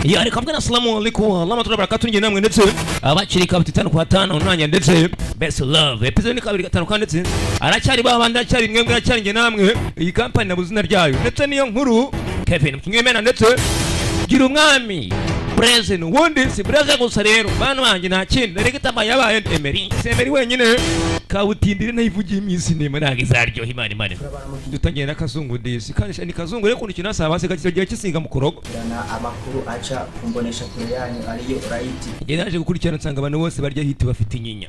ya ariko mbona assalamu alaikum Allah barakatu nge namwe ndetse abakiri kabutindi 5 kwa 5 nanye ndetse best love episode ni 2 5 ndetse aracyari babanda aracyari mwemwe aracyari nge namwe iyi company nabuzina ryayo ndetse niyo nkuru Kevin Kinyemena ndetse gira umwami President wundi si President gusa rero bana wanjye nta kindi reka tamba yabaye Emery wenyine kabutindi nayivugiye iminsi ne maraga izaryo Imana dutangiye nakazungu disi kandi ni kazungu rero kuntu kinasaba se gakigiye kisinga mu kurogo amakuru aca kumbonesha kure yanyu ariyo right nge naje gukurikirana nsanga abantu bose barya hiti bafite inyinya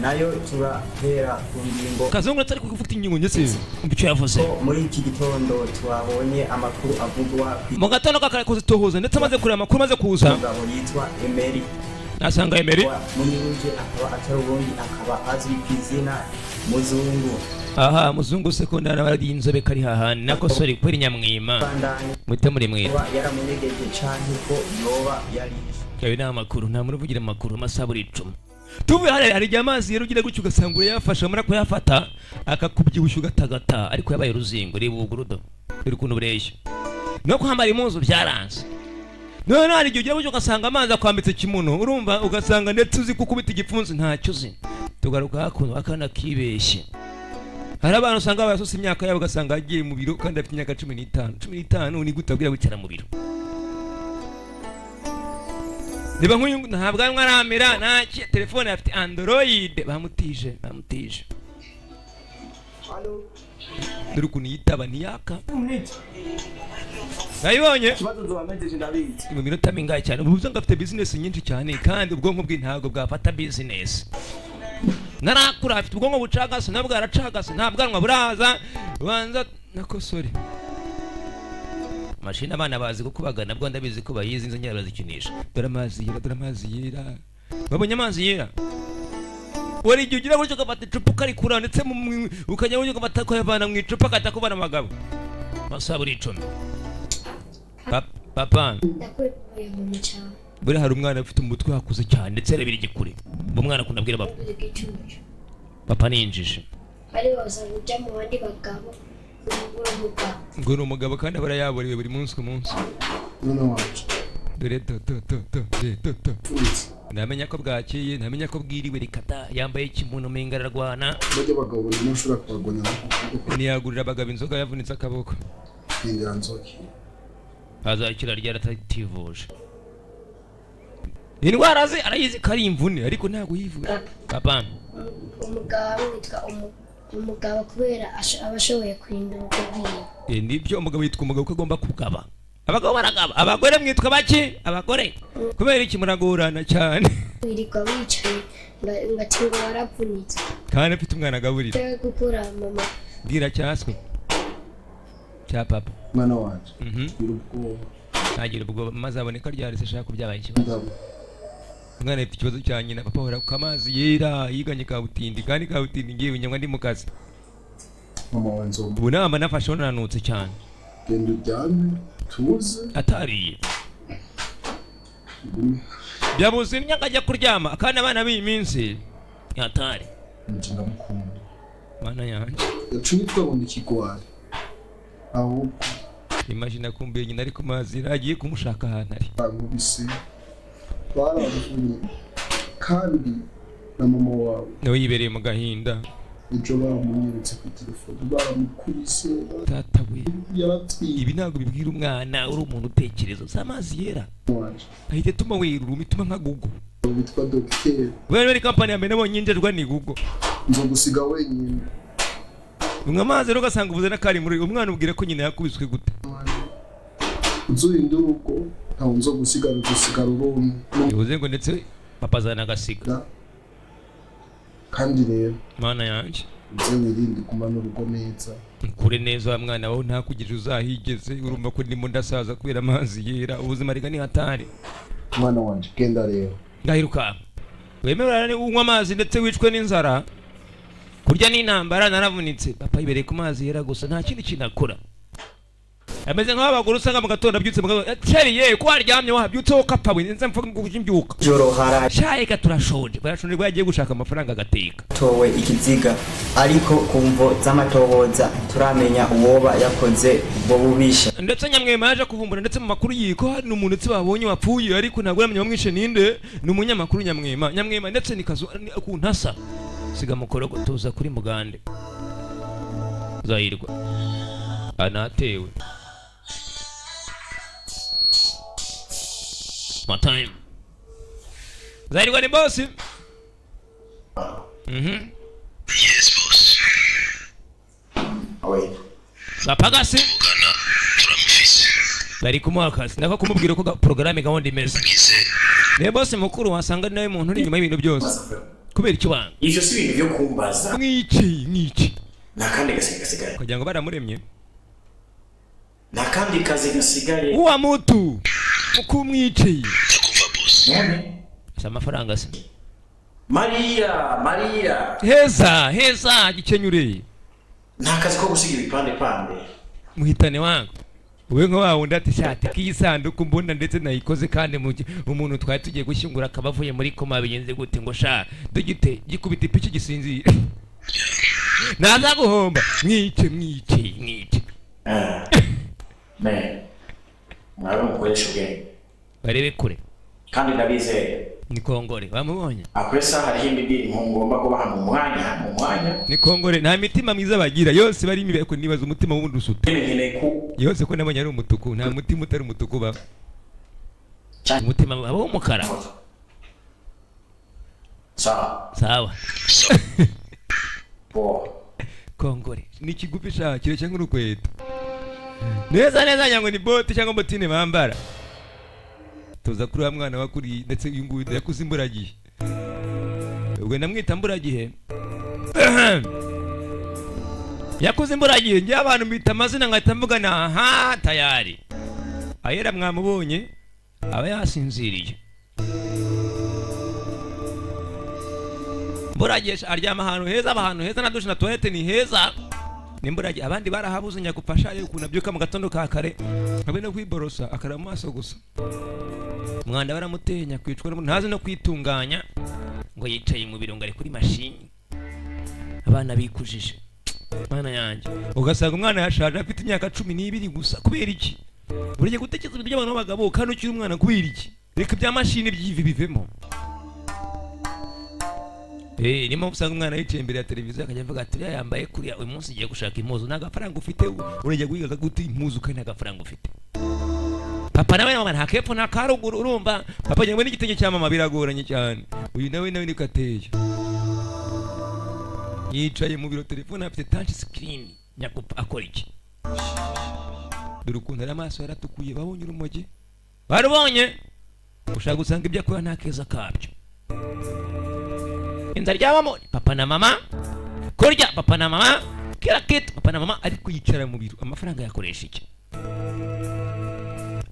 nayo turahera ku ngingo kazungu atari kuvuga inyinya nyese umbico yavuze muri iki gitondo twabonye amakuru avugwa mu gatondo kakare kuzitohoza ndetse amaze kure amakuru maze kuza umugabo yitwa Emery nasanga Emery munyuje akaba atarubundi akaba azwi kwizina muzungu aha muzungu sekondari abari inzobe kari hahani nako sori kweri nyamwima mwite muri mwira yaramunyegeje cyane ko yoba yari kabe namakuru nta muri vugira amakuru amasaburi 10 tuve hari amazi rero ugira gucyo ugasangura yafasha muri ko yafata akakubyibusha ugatagata ariko yabaye ruzingo reba ugurudo uri kuntu bureshya no kwambara impuzu byaranze none hari igihe ugira gucyo ugasanga amazi akwambitse kimuno urumva ugasanga ndetse uzi kukubita igipfunsi ntacyo uzi tugaruka hakuno akana kibeshye hari abantu usanga bayasose imyaka yabo ugasanga agiye mu biro kandi afite imyaka 15 ni gutabwira wicara mu biro niba nk'uyu ntabwo aramera nta telefone afite Android bamutije Allo dore ukuntu yitaba ntiyaka nayibonye kibazo nzobamejeje ndabizi mu minota mingahe cyane ubu uzanga afite business nyinshi cyane kandi ubwonko bwe ntabwo bwafata business narakura afite ubwonko bucagase nabwo aracagase ntabwanwa buraza banza nakosore mashina abana bazi gukubagana bwo ndabizi ko bayizi inzo nyara bazikinisha dore amazi yera babonye amazi yera wari igihe ugira gutyo gafata icupa karikura ndetse ukajya gutyo gafata ko yavana mu icupa katakubana amagabo masaburi 10 papa buri hari umwana ufite umutwe wakuze cyane ndetse rebira igikure umwana kunabwira papa ninjije bari bazajya mu bandi bagabo ngo ni umugabo kandi barayaburiwe buri munsi ku munsi dore to namenya ko bwakiye namenya ko bwiriwe rikata yambaye ikimuno menga ararwana bajya bagabo buri munsi ushobora kubagona ntiyagurira abagabo inzoga yavunitse akaboko iyo nzoki azakira ryarativuje indwara ze arayizi ko ari imvune ariko ntabwo yivura papa umugabo witwa umugabo kubera abashoboye kwindura ubwiye nibyo umugabo yitwa umugabo ko agomba kugaba abagabo baragaba abagore mwitwa baki abagore kubera iki muragorana cyane wirirwa wicaye ngatingo warapfunitse kandi afite umwana agaburira gukura mama bwira cyaswe cya papa mwana wanje ntagira ubwo maze aboneka ryarese ashaka kubyabaye ikibazo umwana afite ikibazo cya nyina papa hora ku amazi yera yiganye kabutindi kandi kabutindi ngiye nyamwa ndi mu kazi mama wanze ubu nama nafashe nananutse cyane genda uryame tuze atariye byabuze imyaka ajya kuryama kandi abana b'iyi minsi yatari njina mukunda mana yanjye yacumi twabona ikigwari ahubwo imagine kumbe nyina ari ku mazi agiye kumushaka ahantu ari bamubise baramufunye kandi na mama wawe nawe yibereye mu gahinda ejo baramunyeretse ku telefone baramukubise tata we yaratwiye ibi ntabwo bibwira umwana uri umuntu utekereza si amazi yera ahita atuma werura ituma nka Google witwa Dogiteri bari kampani ya mbere nabonye injerwa ni Google nzo gusiga wenyine umwe amazi rero ugasanga ubuze n'akari muri umwana ubwira ko nyina yakubiswe gute uzurinda urugo ntawe nzo gusigara urumwe bivuze ngo ndetse papa azana agasiga kandi rero mana yanjye nze wirinde kumanura urugo neza kure neza wa mwana wawe ntakugije uzahigeze urumva ko ndimo ndasaza kubera amazi yera ubuzima riga ni hatari mwana wanje genda rero ngahiruka wemerera unywa amazi ndetse wicwe n'inzara kurya n'intambara naravunitse papa yibereye ku mazi yera gusa nta kindi kintu akora ameze nk'abagore usanga mu gatondo abyutse mu gatondo ceriye ko waryamye wabyutse wo kapawe nze mvuga ngo imbyuka joro hara shaye ka turashonje barashonje bagiye gushaka amafaranga agateka towe ikiziga ariko kumvo z'amatohoza turamenya uwoba yakoze ubwo bubisha ndetse nyamwema yaje kuvumbura ndetse mu makuru yiko hari umuntu tsi babonye wapfuye ariko ntabwo yamenye bamwishe ninde ni umunyamakuru nyamwema ndetse nikazo ku ntasa siga mukorogo tuza kuri mugande zahirwa anatewe time zahirwa ni boss Yes, boss. Wait. Bapagasi Kana turamufise. bari kumwakasi ndako kumubwira ko programme gahunda imeze Gize. ne boss mukuru wasanga nawe muntu uri nyuma y'ibintu byose kubera icyo banga ivyo si ibintu byo kumbaza mwiki nakandi gasigaye kugira ngo baramuremye nakandi kazi gasigaye uwa mutu ukumwici Ndakumva boss. none amafaranga se Maria heza gikenyure nakazi ko gusiga ibipande pande muhitane wangu uwe nko wawundi ati shati kiyisanduku mbunda ndetse nayikoze kandi umuntu twari tugiye gushyingura akabavuye muri koma bigenze gute ngo sha dugite gikubita ipiki gisinzira naza guhomba mwice ne mwawe mukoresha ubwenge barebe kure kandi ndabizeye ni kongore bamubonye akwesa hariho imibiri ngomba kubaha mu mwanya ni kongore nta mitima myiza bagira yose bari imibere ko nibaza umutima wundi usute yose ko nabonye ari umutuku nta mutima utari umutuku ba umutima abo umukara sawa kongore ni kigufi shakire cyangwa urukweto neza nyango ni bote cyangwa botine bambara tuza kuri wa mwana wakuri ndetse uyu nguyu yakuze imburagihe ubwo namwita mburagihe yakuze imburagihe njye abantu mbita amazina ngahita mvugana aha tayari ayera mwamubonye aba yasinziriye mburagihe aryama ahantu heza na dushe na toilette ni heza nimburagihe abandi barahabuze nyakupasha yo kunabyuka mu gatondo ka kare abe no kwiborosa akara mu maso gusa umwanda baramutenya kwicwa ntazi no kwitunganya ngo yicaye mu birungo ari kuri mashini abana bikujije mana yanjye ugasanga umwana yashaje afite imyaka 12 gusa kubera iki burije gutekereza ibintu by'abantu b'abagabo kandi ukiri umwana kubera iki reka bya mashini by'ivi bivemo nimo usanga umwana yicaye imbere ya televiziyo akajya avuga ati yambaye kuri uyu munsi igiye gushaka impuzu n'agafaranga ufite urajya guhiga gute impuzu kandi n'agafaranga ufite papa nawe mama nta kepfo nta karuguru urumva papa nyamwe n'igitenge cya mama biragoranye cyane uyu nawe niko ateye yicaye mu biro telefone afite touch screen nyakupa akora iki dore ukuntu ari amaso yaratukuye babonye urumogi barubonye ushaka gusanga ibyo akora nta keza kabyo inda ryabamo papa na mama kurya papa na mama kira kitu papa na mama ariko yicara mu biro amafaranga yakoresha iki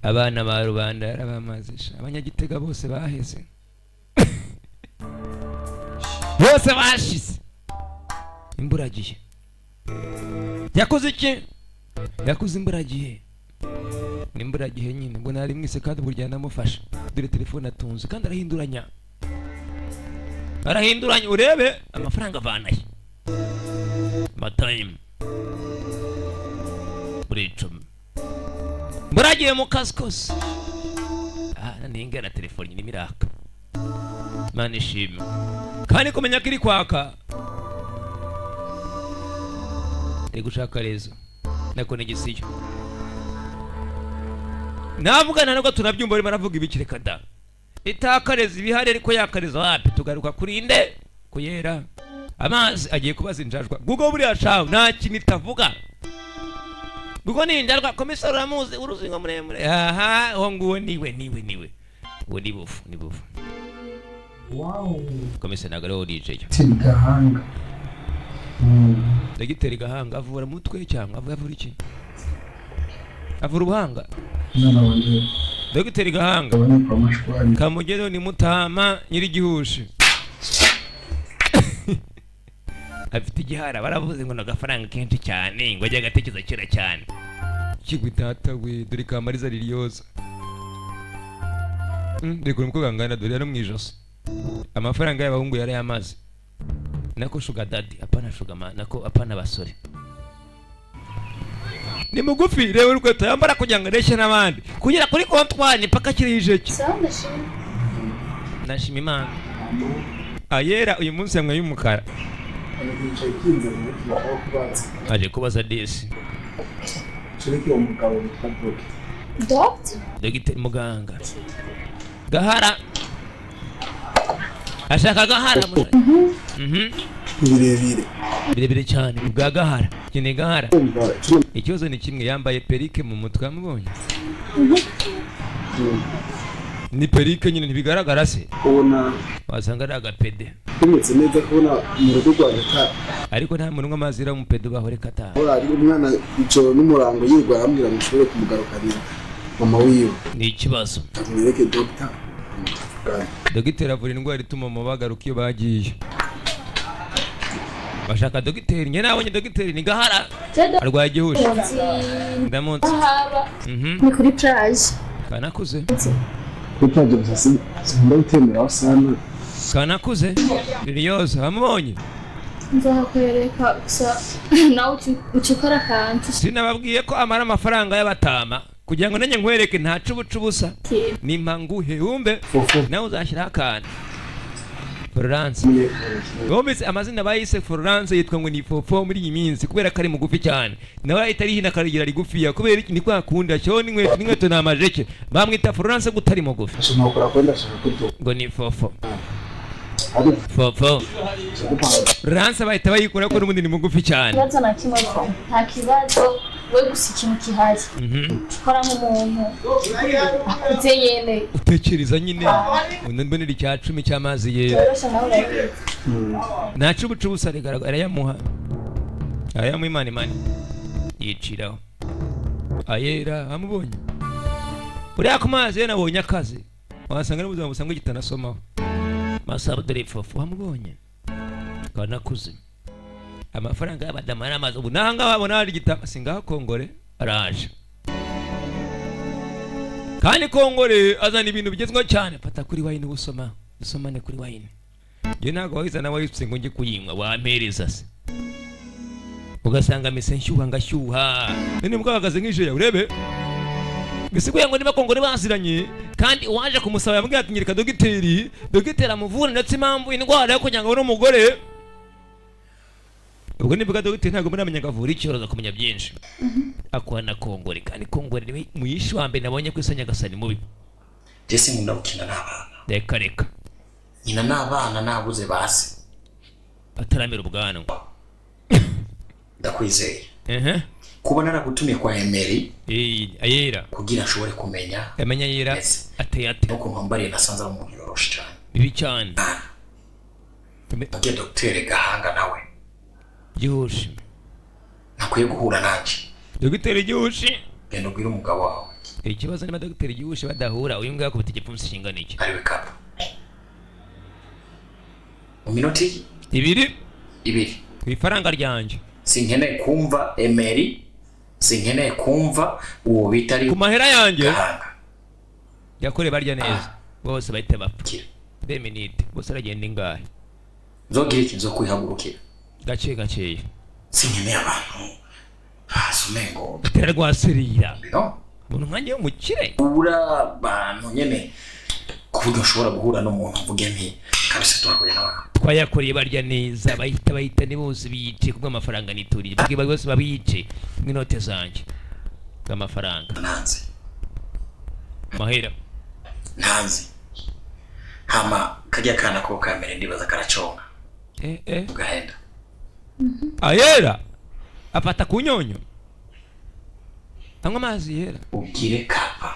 abana ba rubanda yarabamazisha abanyagitega bose baheze bose bashize imburagihe yakoze iki yakoze imburagihe n'imburagihe nyine mbona ari mwise kandi burya namufasha dore telefone atunze kandi arahinduranya urebe amafaranga avanaye time buricum mburagiye mu kazi kose ninga na telefone nyine miraka mani shime kandi kumenya kiri kwaka ndi gushaka rezo nako negisiyo navugana nubwo tunabyumva barimo baravuga ibikireka da itakareza ibihari ariko yakareza wapi tugaruka kuri inde kuyera amazi agiye kubaza injajwa Google buriya shawe nta kintu itavuga Google ni injajwa komisari uramuzi uruzingo muremure aha ho nguwo niwe uwo ni bufu wow komisari nagaro DJ Gahanga Dogiteri Gahanga avura mutwe cyangwa avura iki avura ubuhanga nana wanje Dogiteri Gahanga Kamugero ni Mutama nyiri gihushi afite igihara baravuze ngo nagafaranga kenshi cyane ngo ajya gatekereza kera cyane kigwi data we dore kamariza lilioza ndiko umukobwa ngana dore no mwijosi amafaranga y'abahungu yari yamaze nako sugar daddy apana sugar man nako apana basore ni mugufi rero urukweto yambara kugira ngo areshe n'abandi kugera kuri kontwari paka kirije ki nashima imana ayera uyu munsi yamwe y'umukara aje kubaza desi dogiteri muganga gahara ashaka gahara birebire cyane bwa gahara kine gahara ikibazo ni kimwe yambaye perike mu mutwe amubonye ni perike nyine ntibigaragara se kubona wasanga ari agapede bimeze neza kubona mu rugo rwanda ariko nta muntu nk'amazi ira mu pede bahore kata ari umwana icyo n'umurango yirwa arambwira ngo ushobore kumugarukanira mama wiwe ni ikibazo mwereke doctor dogiteri avura indwara ituma mu bagaruka iyo bagiye bashaka dogiteri njye nabonye dogiteri ni gahara arwaye igihusha ndamunsi ni kuri plage kanakuze kutaje gusa simbura gutemera sana kanakuze lilioza wamubonye nzakwereka gusa nawe ukikora kantu sinababwiye ko amara amafaranga y'abatama kugira ngo nanjye nkwereke ntacu ubusa ni mpanguhe wumve nawe uzashyiraho akantu Florence Gomez amazina bayise Florence yitwa ngo ni fofo muri iyi minsi kubera kari mugufi cyane nawe ahita arihina karigira rigufiya kubera iki ni kwa kunda cyo n'inkweto n'amajeke bamwita Florence gutari mugufi ashobora kwenda shaka kuto ngo ni fofo fofo Florence bahita bayikora ko n'ubundi ni mugufi cyane kibazo na kimwe nta kibazo we gusa ikintu kihari ukora nk'umuntu akuze yene utekereza nyine unambonera icya 10 cy'amazi ye nacu ubucubusa rigaragara yamuha ayamu imana yiciraho ayera amubonye uriya ku mazi ye nabonye akazi wasanga n'ubuzima busanzwe gitanasomaho masaba dore fofu amubonye kanakuze amafaranga y'abadama n'amazi ubu nanga babona ari gitama singaho kongore araje kandi kongore azana ibintu bigezweho cyane fata kuri wine usomane kuri wine je nago wahiza nawe yitse ngo nje kuyinywa wampereza se ugasanga mise nshyuha ngashyuha nene mbwagaze nk'ije urebe bisiguye ngo niba kongore baziranye kandi waje kumusaba yambwiye ati nyirika dogiteri amuvura ndetse impamvu indwara yo kunyanga n'umugore ubwo nibuga dogiteri ntago muramenya gavura icyorezo kumenya byinshi akwana kongore kandi kongore ni muyishi wa mbere nabonye ko isanya gasani mubi Jesse nkunda gukina n'abana reka nyina n'abana nabuze basi ataramira ubwanwa ndakwizeye kuba naragutumiye kwa Emery ayera kugira ashobore kumenya amenya yera ateye nuko mpambariye nasanze ari umuntu yoroshe cyane bibi cyane agiye dogiteri gahanga nawe gihushi nakwiye guhura nanje dogiteri gihushi genda ubwire umugabo wawe ikibazo ni dogiteri gihushi badahura uyu ngako bitije pfunsi kingana iki ariwe kapa mu minoti ibiri ifaranga ryanje sinkeneye kumva Emery sinkeneye kumva uwo bitari ku mahera yanjye yakore barya neza bose bahite bapfa 2 minutes bose aragenda ingahe nzogira iki nzo kwihagurukira gake sinkeneye abantu hasumengo bitera rwaserira no umuntu nkanje umukire ura abantu nyene kuburyo ushobora guhura n'umuntu mvuge nti kabisa twahuye n'abantu twayakoreye barya neza bahita ni bose biyice kubwo amafaranga nituriye bagi bose babiyice n'inote zanje bw'amafaranga nanze mahera nanze hama kajya kana ko kamera ndibaza karaconga ugahenda ayera afata kunyonyo anywa amazi yera ubwire kapa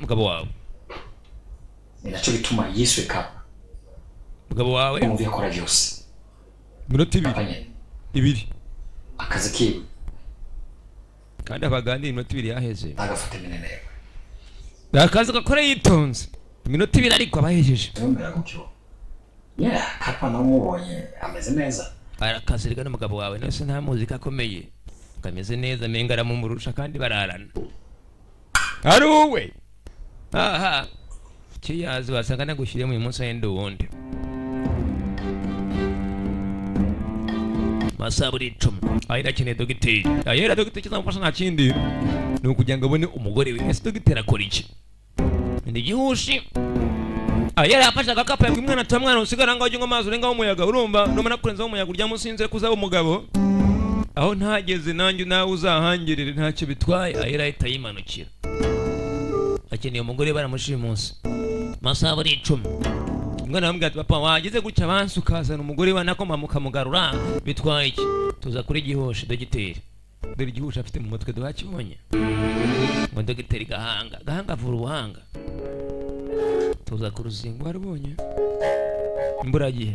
mugabo wawe ninacho bituma yiswe kapa mugabo wawe umuvye akora byose minota 2 akazi kiwe kandi abagandi minota 2 yaheze agafata minene akazi gakora yitonze minota 2 ariko abahejeje ndumvira gutyo kapa namubonye ameze neza arakazirika n'umugabo wawe nose nta muzika akomeye kameze neza menga aramumurusha kandi bararana ari uwe aha kiyazi wasanga nagushyiriye mu munsi w'ende wundi masaburi 10 ahira keneye dogiteri ahira dogiteri kizamufasha nta kindi ni ukugira ngo abone umugore we ese dogiteri akora iki ndi gihushi ahira afasha agakapu yabwiye umwana ati mwana usigara ngaho ujye amazi urengaho umuyaga urumva numara kurenzaho umuyaga urya musinzire kuzaba umugabo aho ntageze nanjye nawe uzahangirire ntacyo bitwaye ahira ahita yimanukira akeneye umugore baramushimusi masaburi 10 umwana bamubwira ati papa wageze gutya abansi ukazana umugore we nakoma mukamugarura bitwaye iki tuza kuri gihoshi dogiteri dore gihoshi afite mu mutwe duhakibonye ngo dogiteri gahanga avura ubuhanga tuza ku ruzingo warubonye imburagihe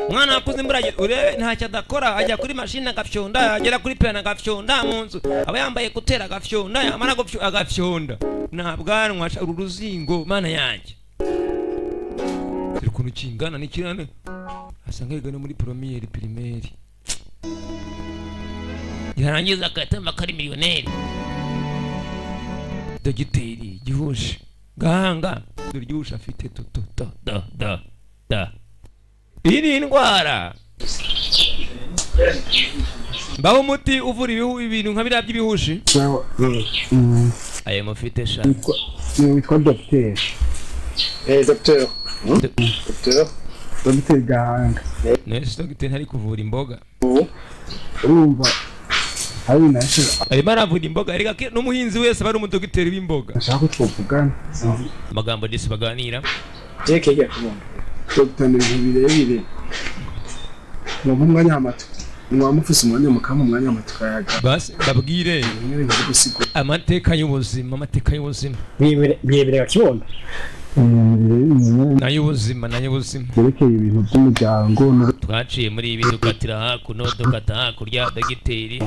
umwana wakuze imburagihe urebe ntacyo adakora ajya kuri mashini agafyonda agera kuri piano agafyonda mu nzu aba yambaye kutera agafyonda yamara agafyonda nta bwanwa uru ruzingo mana yanjye turi kuntu kingana n'ikirane asanga yiga no muri primaire yarangiza akatamba kari miliyoneri dogiteri gihoshi gahanga dore gihoshi afite iyi ni indwara mbaho umuti uvura ibintu nka biriya by'ibihushi ayo mufite sha witwa dogiteri dogiteri gahanga nese dogiteri ntari kuvura imboga urumva hari nasho arimo aravura imboga ariko n'umuhinzi wese bari umudogiteri w'imboga ashaka ko twavugana amagambo disi baganira jekege kumva dogiteri birebire mu mwanya w'amatu mwamufise umwanya mukama umwanya w'amatu kayaga basi babwire amateka y'ubuzima birebire bakibona n'ay'ubuzima berekeye ibintu by'umuryango twaciye muri ibi dukatira hakuno dukata hakurya dogiteri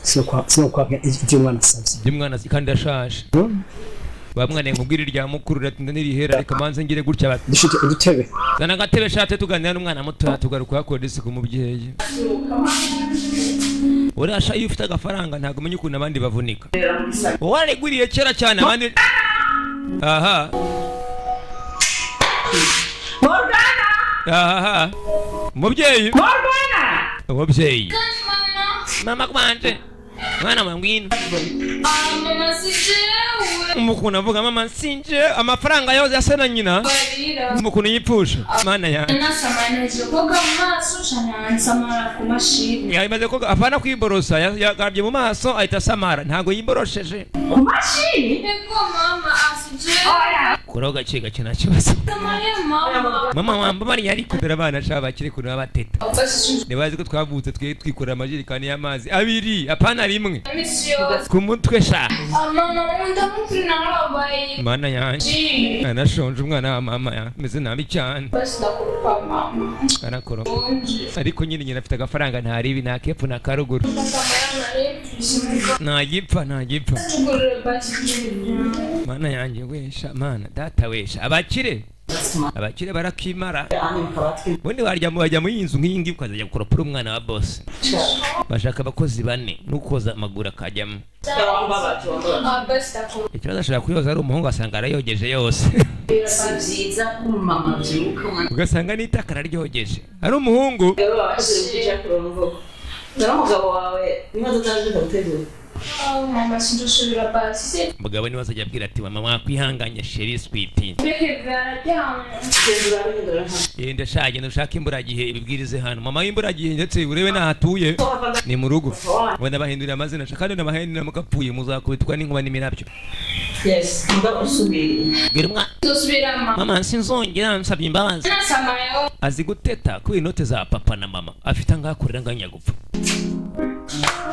sino kwaka iby'umwana asabye by'umwana kandi ashaje bamwana nkubwira irya mukuru ratinda nirihera reka manze ngire gutya bati dufite udutebe zana gatebe shate tuganira n'umwana muto tugaruka hakora isi ku mubyeyi urasha iyo ufite agafaranga ntago umenye ukuntu abandi bavunika waregwiriye kera cyane abandi aha umubyeyi mama kwanje mwana mwangwino mama sinjewe umukunu avuga mama sinje amafaranga yose yasena nyina umukunu yipfusha mana ya nasamanaje koga mu maso cyane samara ku mashini yabimaze koga afana kwiborosa yagabye mu maso ahita samara ntago yiborosheje ku mashini ego mama asije kuroga cega kina kibazo mama wamba mari yari kudera abana shaba kire kuno abateta nibazi ko twavutse twikorera amajirikani y'amazi abiri apana rimwe ku mutwe sha mama ndamukina n'abaye mana yanjye anashonje umwana wa mama meze nabi cyane basdakupa mama arakoro ariko nyine afite agafaranga ntaribi nakepfu na karuguru ntagipfa mana yanjye wesha mana data wesha abakire barakimara ubundi wajya mu y'inzu nk'iyi ngiyi ukazajya gukoropora umwana wa boss bashaka abakozi 4 n'ukoza amaguru akajyamo ikibazo ashobora kuyoza ari umuhungu asanga arayogeje yose ugasanga n'itaka araryogeje ari umuhungu umugabo wawe niba tutaje gutegura mama sinjusubira basi umugabo niwe azajya abwira ati mama mwakwihanganye sheri sweetie yenda shaje ndashaka imburagihe ibibwirize hano mama w'imburagihe ndetse urebe n'ahatuye ni mu rugo wenda bahindurira amazina kandi n'amahindura mukapfuye muzakubitwa n'inkuba n'imirabyo yes mba usubira mama sinzongera nsabye imbabazi azi guteta ku inote za papa na mama afite ngakorera nganya gupfa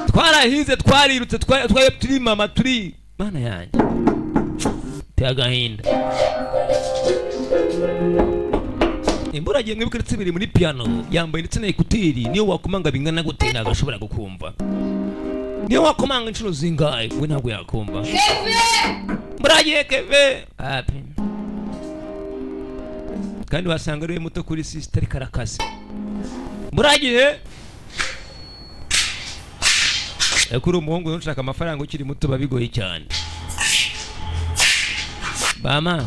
twarahize twarirutse twaye turi mama turi mana yanjye tagahinda imburagiye mwibukiretse biri muri piano yambaye ndetse na ekuteri niyo wakomanga bingana gute ntago ashobora gukumva niyo wakomanga inshuro zingahe we ntabwo yakumva imburagiye keve happy kandi wasanga ari muto kuri sister karakazi muragihe kuri umuhungu ntushaka amafaranga ukiri muto babigoye cyane. Mama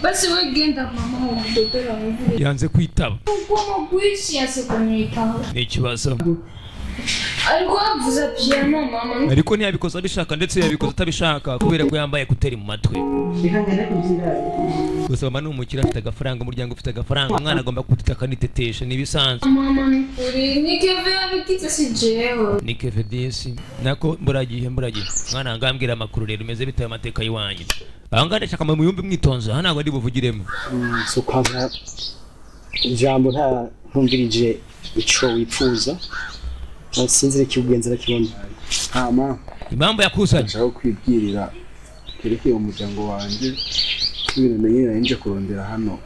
basi we genda mama umudodora mvire yanze kwitaba. uko mugwishi yase kumwitaho Ni ikibazo. ariko avuza piano mama Ariko ntiyabikoze abishaka ndetse yabikoze atabishaka kubera ko yambaye kuteri mu matwi. Gusa mama ni umukire afite agafaranga, umuryango ufite agafaranga, umwana agomba kutitaka nitetesha nibisanzwe. mama ni kuri ni keve abikitse si jewe Ni keve disi nako mburagihe mwana ngambwira amakuru rero meze bitaye amateka yiwanyu. Ahanga ndashaka mu yumbe mwitonza hana ngo ndi buvugiremo. So kwanga ijambo nta ntumvirije ico wipfuza sinzire kibugenzera kibona hama Impamvu yakusanye nshaka kwibwirira kerekeye umuryango wanje ibintu nari nje kurondera hano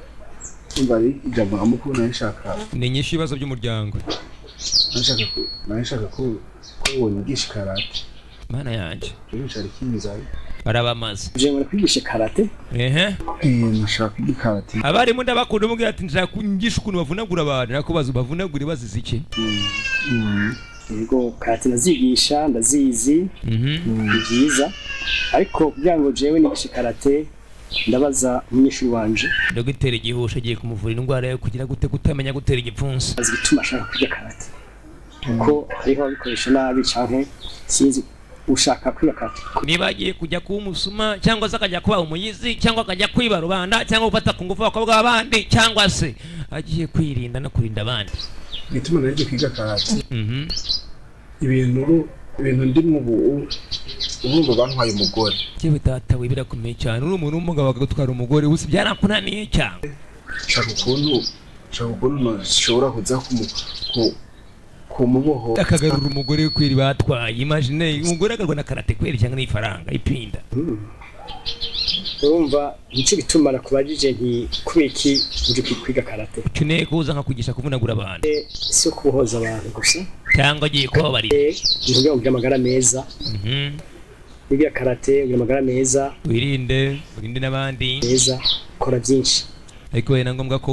umva ari ijambo amukuru nashaka ni nyinshi ibibazo by'umuryango. nashaka ko wonyigisha karate Mana yanje cyari kinzaye barabamaze. je ngora kwigisha karate nashaka kwiga karate Abari mu ndabakunda umubwira ati nshaka kunyigisha ukuntu bavunagura abantu nakubaza bavunagure bazize iki. yego karate nazigisha ndazizi byiza ariko kugira ngo jewe nigishe karate ndabaza umunyeshuri wanje Dogiteri Gihusha agiye kumuvura indwara yo kugira gute kutamenya gutera igipfunsi. azi gituma ashaka kwiga karate kuko hariho abikoresha nabi canke sinzi ushaka kwiga karate Niba agiye kujya kuba umusuma cyangwa se akajya kuba umuyizi cyangwa akajya kwiba rubanda cyangwa gufata ku ngufu abakobwa b'abandi cyangwa se agiye kwirinda no kurinda abandi. gituma naje kwiga karate ibintu ndimwe ubu urumva bantwaye umugore Jewe tata we birakomeye cyane uri umuntu w'umugabo akagutwara umugore ubusi byarakunaniye cyane. shaka ukuntu nshobora kuza kumuboho Akagarura umugore kwiri batwaye. Imagine umugore agarwa na karate kweri cyangwa n'ifaranga ipinda. urumva nico bituma nakubajije nti kubiki uje kwiga karate Ukeneye kuza nka kugisha kuvunagura abantu si kubohoza abantu gusa cyangwa agiye kubabarira. kugira ngo amagara meza kwiga karate kugira amagara meza Wirinde n'abandi meza kora byinshi ariko ni ngombwa ko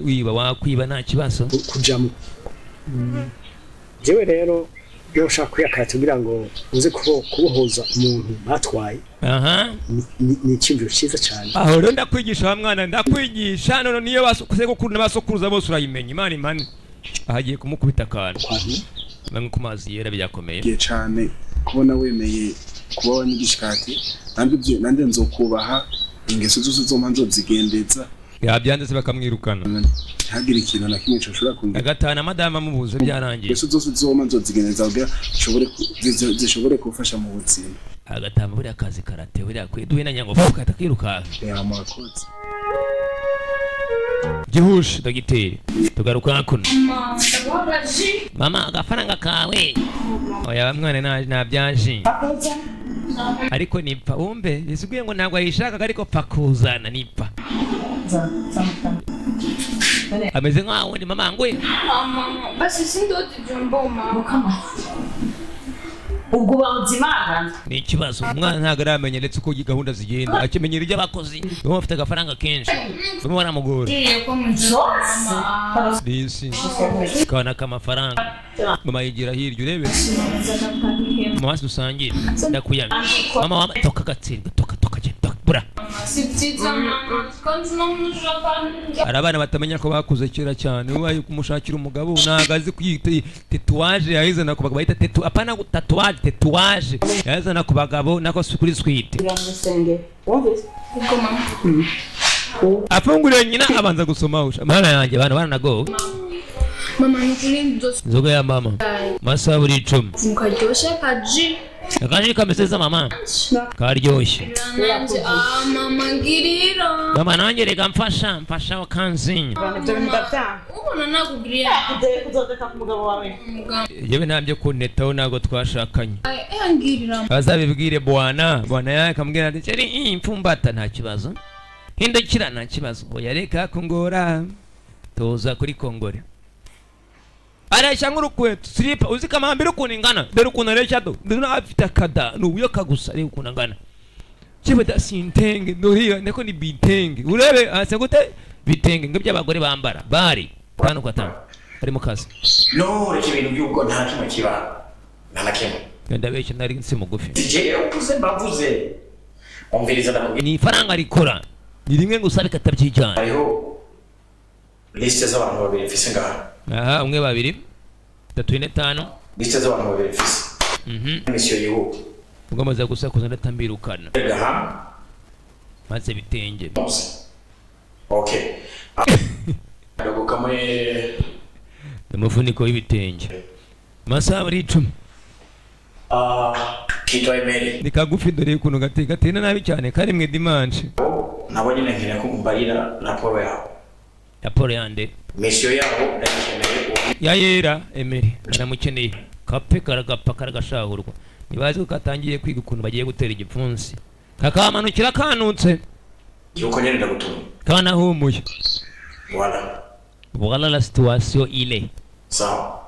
wiba wakwiba nta kibazo kujamo jewe rero yo ushaka kwiga karate kugira ngo uze kubohoza umuntu batwaye ni ikintu cyiza cyane. Aho rero ndakwigisha wa mwana ndakwigisha none niyo basukuze gukuru n'abasokuruza bose urayimenya imana ahagiye kumukubita akantu bamwe ku mazi yera byakomeye cyane kubona wemeye kuba wanyigisha karate nande nzokubaha ingeso zose zoma nzozigendeza yabyanditse bakamwirukana ntihagire ikintu na kimwe cyoshobora kumbwira agatana madama mubuze byarangiye ingeso zose zoma nzozigendeza kugira zishobore kufasha mu buzima agatamba buriya kazi karate buriya kweduwe na nyango fuka atakiruka murakoze Gihusha dogiteri tugaruka kuno mama agafaranga kawe oya mwana nabyaje ariko nipfa wumve bisiguye ngo ntabwo ayishaka ariko pakuzana nipfa ameze nkaho ni mama ngwe mama basi sindoti jumbo mama ubwo bawuzimana ni ikibazo umwana ntabwo aramenya ndetse uko gahunda zigenda akimenyera ibyo abakozi bamwe bafite agafaranga kenshi bamwe baramugora disi kana kamafaranga mama yigira hirya urebe mama dusangire ndakuyamye mama wama toka gatsindwa toka bura hari abana batamenya ko bakuze kera cyane ubaye kumushakira umugabo ntabwo azi kwita tetuwaje yayizana ku bagabo bayita tetu apana tatuwaje tetuwaje yayizana ku bagabo nako kuri swite afunguriye nyina abanza gusoma mwana yanjye bana baranagowe mama nukuri ndosi nzoga ya mama masaha buri 10 mukaryoshye kaji akaje kameseza mama karyoshye mama ngirira mama nanjye reka mfasha wakanzinya ubona nakugiriye kuzodeka ku mugabo wawe yewe ntabyo kunetaho ntabwo twashakanye ngirira bazabibwire bwana yake akamubwira ati cyari impfumbata nta kibazo hindukira nta kibazo oya reka kongora toza kuri kongore areshya nk'urukweto silipa uzi kamambira ukuntu ingana dore ukuntu areshya do ndabona afite akada ni ubuyoka gusa reba ukuntu angana kiba da sintenge ndoriya niko ni bitenge urebe ase gute bitenge ngo by'abagore bambara bari 5 kwa 5 ari mu kazi no reka ibintu by'ubwo nta kimwe kiba nta na kimwe ndabeshya nari nsi mugufi DJ ukuze mbavuze umviriza ndakubwira ni faranga rikora ni rimwe gusa bikatabyijana hariho liste z'abantu babiri mfise ngaha aha umwe babiri 3 5 liste z'abantu babiri mfise monsieur yihuta ugamaze gusakuza ndatambirukana gaha maze bitenge okay Ndogo kamwe umufuniko w'ibitenge masaha ari 10 kitwa Emeli nikagufi dore ukuntu gatena nabi cyane kari mwe dimanche nabonye nkeneye ko umbarira raporo yawe raporo yande mission yabo ndakeneye ya yera Emeli ndamukeneye kape karagapa karagashahurwa nibaze ko katangiye kwiga ukuntu bagiye gutera igipfunsi kakamanukira kanutse yuko nyene ndagutuma kana humuye voilà la situation ile sawa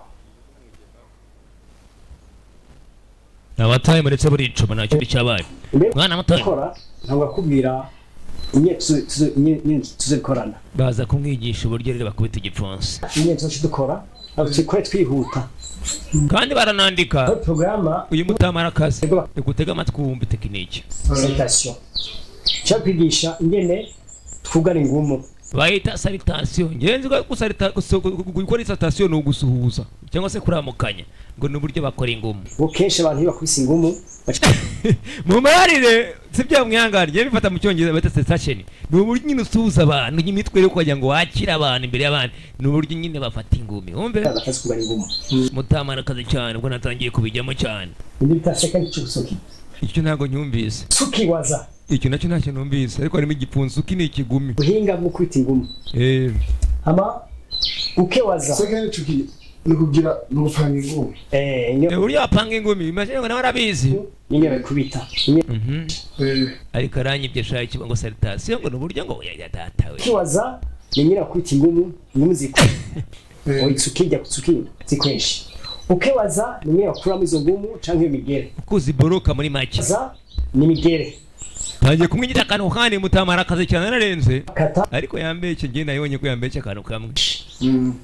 nabataye muretse buri icuma nacyo cyabaye mwana muto kora ntabwo akubwira tuzikorana baza kumwigisha uburyo rero bakubita igipfunsi tuzi dukora tukore twihuta kandi baranandika programa uyu mutamara akazi gutega amatwi wumva tekiniki salutation cyo kwigisha ingene twugana ingumu bayita salutation ngenzi ko gukora salutation no gusuhuza cyangwa se kuramukanya ngo n'uburyo bakora ingumu bukeshe abantu bakubise ingumu mu marire sibyo mwihangariye bifata mu cyongereza bita salutation ni uburyo nyine usuhuza abantu n'imitwe yo kugira ngo wakire abantu imbere y'abandi ni uburyo nyine bafata ingumi umbe mutamara akazi cyane ubwo natangiye kubijyamo cyane indi bita second cyusuki icyo ntago nyumvise sukiwaza icyo nacyo ntacyo numvise ariko harimo igipfunsi uki ni ikigumi buhinga bwo kwita ingumi ama ukewaza second cyuki nukugira nugupanga ingumi uburyo apanga ingumi imagine ngo nawe arabizi nyine bakubita ariko aranyibye shaka kibango salutation ngo n'uburyo ngo yadatawe ukewaza ni nyine kwita ingumi ziko oyitsukijya kutsukira zikwenshi ukewaza ni nyine kuramo izo ngumu canke imigere kuziboroka muri make ni migere tagiye kumwigira akantu kandi mutamara akazi cyane nararenze ariko yambeke ngiye nayonye ko yambeke akantu kamwe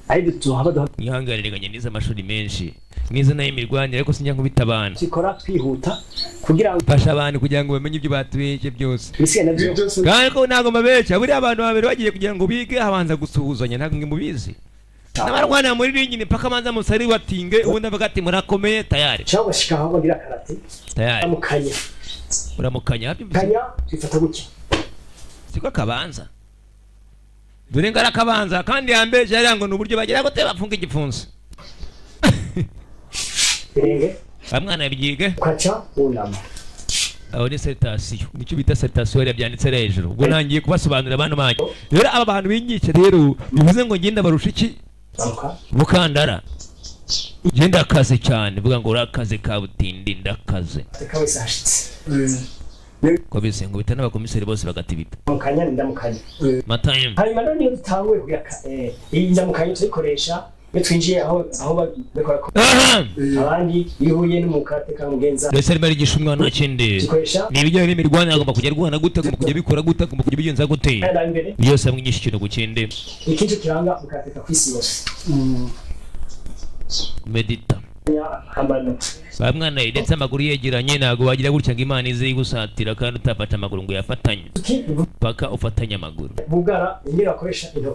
ari duhaba nyihangariranye niza amashuri menshi niza nayo imirwanire ariko sinjya nkubita abantu tukora twihuta kugira ngo fasha abantu kugira ngo bamenye ibyo batubeshye byose kandi ko ntago mabeshya buri abantu babiri bagiye kugira ngo bige habanza gusuhuzanya ntago nge mubizi n'abarwana muri ringine paka manza musari watinge ubundi avuga ati murakomeye tayari cyangwa shika aho bagira karate tayari amukanya uramukanya hapi kanya twifata gutya siko kabanza dore ngara kabanza kandi yambeje ari ngo n'uburyo bagira gute bafunga igipfunsi bamwana byige kwacha unama aho ni salutation nicyo bita salutation yabyanditse hejuru ubwo nangiye kubasobanurira abantu banyu rero aba bantu binyice rero bivuze ngo ngenda barusha iki mukandara genda akaze cyane vuga ngo urakaze kabutindi ndakaze ko bise ngo bitana abakomiseri bose bagatibita mukanya ndamukanya matime hanyuma none iyo dutangwe kuyaka iyi ndamukanya tuyikoresha iyo twinjiye aho bakora ko abandi ihuye n'umukate kamugenza rese ari gishi umwana kindi nibijyanye n'imirwanya agomba kujya rwana gute agomba kujya bikora gute agomba kujya bigenza gute byose amwigisha ikintu gukinde ikintu kiranga mukate ka kwisi yose medita bamwana ndetse amaguru yegeranye ntago wagira gutya ngo Imana ize igusatira kandi utafata amaguru ngo yafatanye paka ufatanye amaguru bugara ingera akoresha intoki